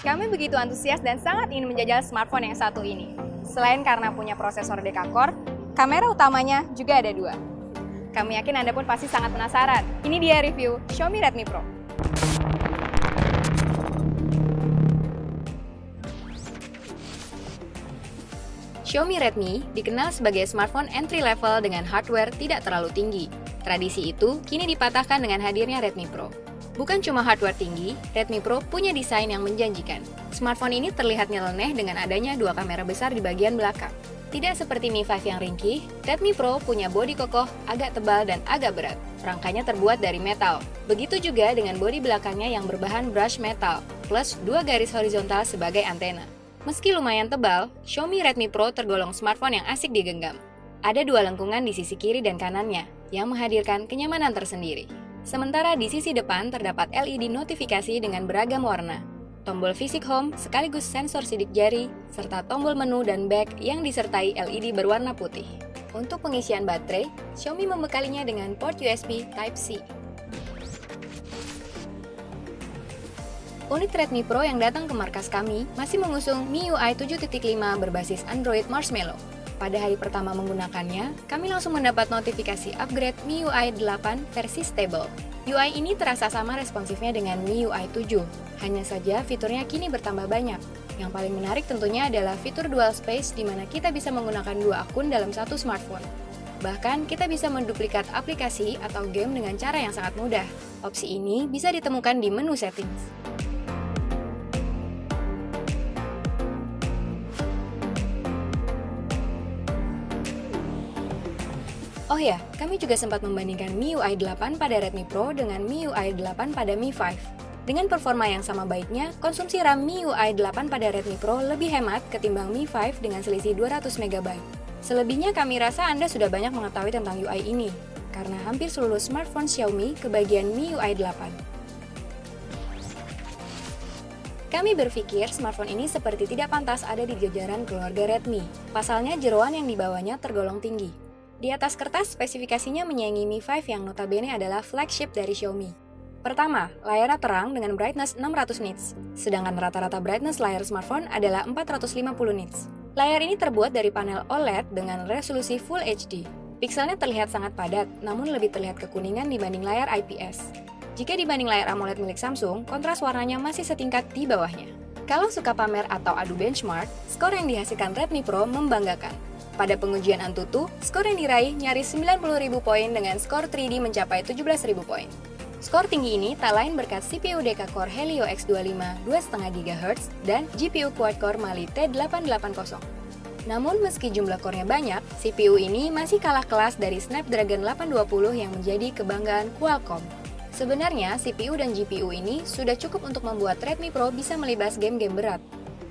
Kami begitu antusias dan sangat ingin menjajal smartphone yang satu ini. Selain karena punya prosesor deca-core, kamera utamanya juga ada dua. Kami yakin Anda pun pasti sangat penasaran. Ini dia review Xiaomi Redmi Pro. Xiaomi Redmi dikenal sebagai smartphone entry level dengan hardware tidak terlalu tinggi. Tradisi itu kini dipatahkan dengan hadirnya Redmi Pro. Bukan cuma hardware tinggi, Redmi Pro punya desain yang menjanjikan. Smartphone ini terlihat nyeleneh dengan adanya dua kamera besar di bagian belakang. Tidak seperti Mi 5 yang ringkih, Redmi Pro punya bodi kokoh, agak tebal dan agak berat. Rangkanya terbuat dari metal. Begitu juga dengan bodi belakangnya yang berbahan brush metal, plus dua garis horizontal sebagai antena. Meski lumayan tebal, Xiaomi Redmi Pro tergolong smartphone yang asik digenggam. Ada dua lengkungan di sisi kiri dan kanannya, yang menghadirkan kenyamanan tersendiri. Sementara di sisi depan terdapat LED notifikasi dengan beragam warna, tombol Physic Home sekaligus sensor sidik jari, serta tombol menu dan back yang disertai LED berwarna putih. Untuk pengisian baterai, Xiaomi membekalinya dengan port USB Type-C. Unit Redmi Pro yang datang ke markas kami masih mengusung MIUI 7.5 berbasis Android Marshmallow. Pada hari pertama menggunakannya, kami langsung mendapat notifikasi upgrade MIUI 8 versi stable. UI ini terasa sama responsifnya dengan MIUI 7, hanya saja fiturnya kini bertambah banyak. Yang paling menarik tentunya adalah fitur dual space di mana kita bisa menggunakan dua akun dalam satu smartphone. Bahkan, kita bisa menduplikat aplikasi atau game dengan cara yang sangat mudah. Opsi ini bisa ditemukan di menu settings. Oh ya, kami juga sempat membandingkan MIUI 8 pada Redmi Pro dengan MIUI 8 pada Mi 5. Dengan performa yang sama baiknya, konsumsi RAM MIUI 8 pada Redmi Pro lebih hemat ketimbang Mi 5 dengan selisih 200 MB. Selebihnya kami rasa Anda sudah banyak mengetahui tentang UI ini, karena hampir seluruh smartphone Xiaomi kebagian MIUI 8. Kami berpikir smartphone ini seperti tidak pantas ada di jajaran keluarga Redmi. Pasalnya jeroan yang dibawanya tergolong tinggi. Di atas kertas, spesifikasinya menyaingi Mi 5 yang notabene adalah flagship dari Xiaomi. Pertama, layarnya terang dengan brightness 600 nits, sedangkan rata-rata brightness layar smartphone adalah 450 nits. Layar ini terbuat dari panel OLED dengan resolusi Full HD. Pikselnya terlihat sangat padat, namun lebih terlihat kekuningan dibanding layar IPS. Jika dibanding layar AMOLED milik Samsung, kontras warnanya masih setingkat di bawahnya. Kalau suka pamer atau adu benchmark, skor yang dihasilkan Redmi Pro membanggakan. Pada pengujian Antutu, skor yang diraih nyaris 90.000 poin dengan skor 3D mencapai 17.000 poin. Skor tinggi ini tak lain berkat CPU deca-core Helio X25 2,5 GHz dan GPU quad-core Mali T880. Namun meski jumlah core-nya banyak, CPU ini masih kalah kelas dari Snapdragon 820 yang menjadi kebanggaan Qualcomm. Sebenarnya, CPU dan GPU ini sudah cukup untuk membuat Redmi Pro bisa melibas game-game berat.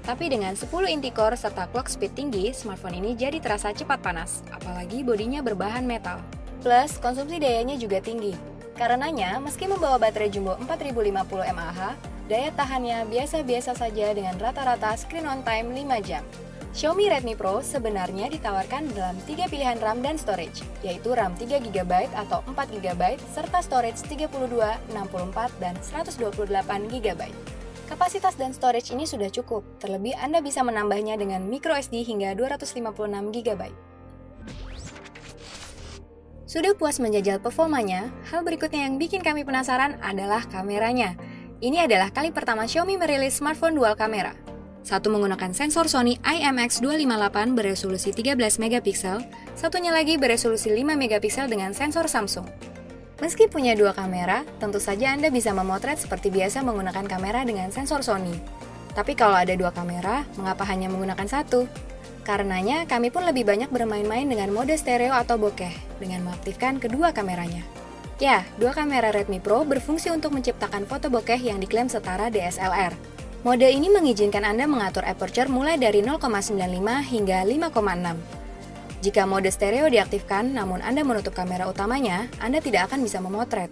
Tapi dengan 10 inti core serta clock speed tinggi, smartphone ini jadi terasa cepat panas, apalagi bodinya berbahan metal. Plus, konsumsi dayanya juga tinggi. Karenanya, meski membawa baterai jumbo 4050 mAh, daya tahannya biasa-biasa saja dengan rata-rata screen on time 5 jam. Xiaomi Redmi Pro sebenarnya ditawarkan dalam 3 pilihan RAM dan storage, yaitu RAM 3GB atau 4GB, serta storage 32, 64, dan 128GB. Kapasitas dan storage ini sudah cukup, terlebih Anda bisa menambahnya dengan microSD hingga 256GB. Sudah puas menjajal performanya, hal berikutnya yang bikin kami penasaran adalah kameranya. Ini adalah kali pertama Xiaomi merilis smartphone dual kamera. Satu menggunakan sensor Sony IMX258 beresolusi 13MP, satunya lagi beresolusi 5MP dengan sensor Samsung. Meski punya dua kamera, tentu saja Anda bisa memotret seperti biasa menggunakan kamera dengan sensor Sony. Tapi kalau ada dua kamera, mengapa hanya menggunakan satu? Karenanya, kami pun lebih banyak bermain-main dengan mode stereo atau bokeh, dengan mengaktifkan kedua kameranya. Ya, dua kamera Redmi Pro berfungsi untuk menciptakan foto bokeh yang diklaim setara DSLR. Mode ini mengizinkan Anda mengatur aperture mulai dari 0,95 hingga 5,6. Jika mode stereo diaktifkan namun Anda menutup kamera utamanya, Anda tidak akan bisa memotret.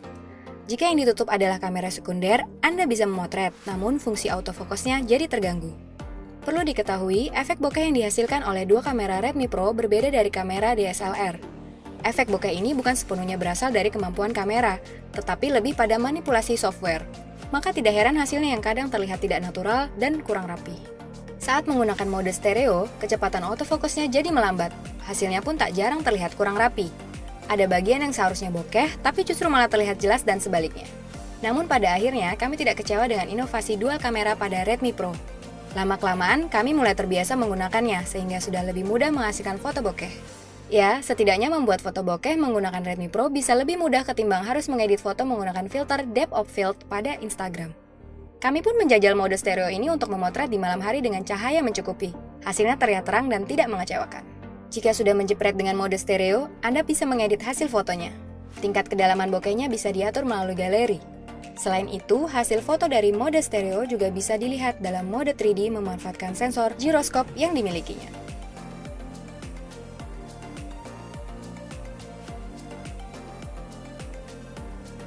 Jika yang ditutup adalah kamera sekunder, Anda bisa memotret, namun fungsi autofokusnya jadi terganggu. Perlu diketahui, efek bokeh yang dihasilkan oleh dua kamera Redmi Pro berbeda dari kamera DSLR. Efek bokeh ini bukan sepenuhnya berasal dari kemampuan kamera, tetapi lebih pada manipulasi software. maka tidak heran hasilnya yang kadang terlihat tidak natural dan kurang rapi. Saat menggunakan mode stereo, kecepatan autofokusnya jadi melambat. Hasilnya pun tak jarang terlihat kurang rapi. Ada bagian yang seharusnya bokeh, tapi justru malah terlihat jelas dan sebaliknya. Namun pada akhirnya, kami tidak kecewa dengan inovasi dual kamera pada Redmi Pro. Lama-kelamaan, kami mulai terbiasa menggunakannya, sehingga sudah lebih mudah menghasilkan foto bokeh. Ya, setidaknya membuat foto bokeh menggunakan Redmi Pro bisa lebih mudah ketimbang harus mengedit foto menggunakan filter depth of field pada Instagram. Kami pun menjajal mode stereo ini untuk memotret di malam hari dengan cahaya mencukupi. Hasilnya terlihat terang dan tidak mengecewakan. Jika sudah menjepret dengan mode stereo, Anda bisa mengedit hasil fotonya. Tingkat kedalaman bokehnya bisa diatur melalui galeri. Selain itu, hasil foto dari mode stereo juga bisa dilihat dalam mode 3D memanfaatkan sensor giroskop yang dimilikinya.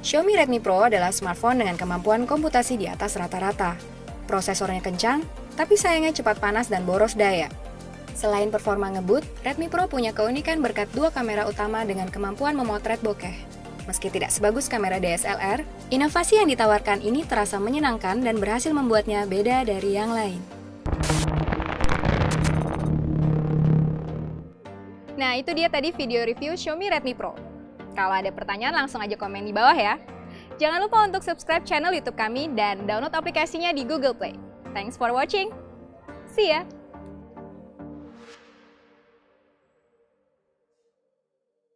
Xiaomi Redmi Pro adalah smartphone dengan kemampuan komputasi di atas rata-rata. Prosesornya kencang, tapi sayangnya cepat panas dan boros daya. Selain performa ngebut, Redmi Pro punya keunikan berkat dua kamera utama dengan kemampuan memotret bokeh. Meski tidak sebagus kamera DSLR, inovasi yang ditawarkan ini terasa menyenangkan dan berhasil membuatnya beda dari yang lain. Nah, itu dia tadi video review Xiaomi Redmi Pro. Kalau ada pertanyaan langsung aja komen di bawah ya. Jangan lupa untuk subscribe channel YouTube kami dan download aplikasinya di Google Play. Thanks for watching. See ya!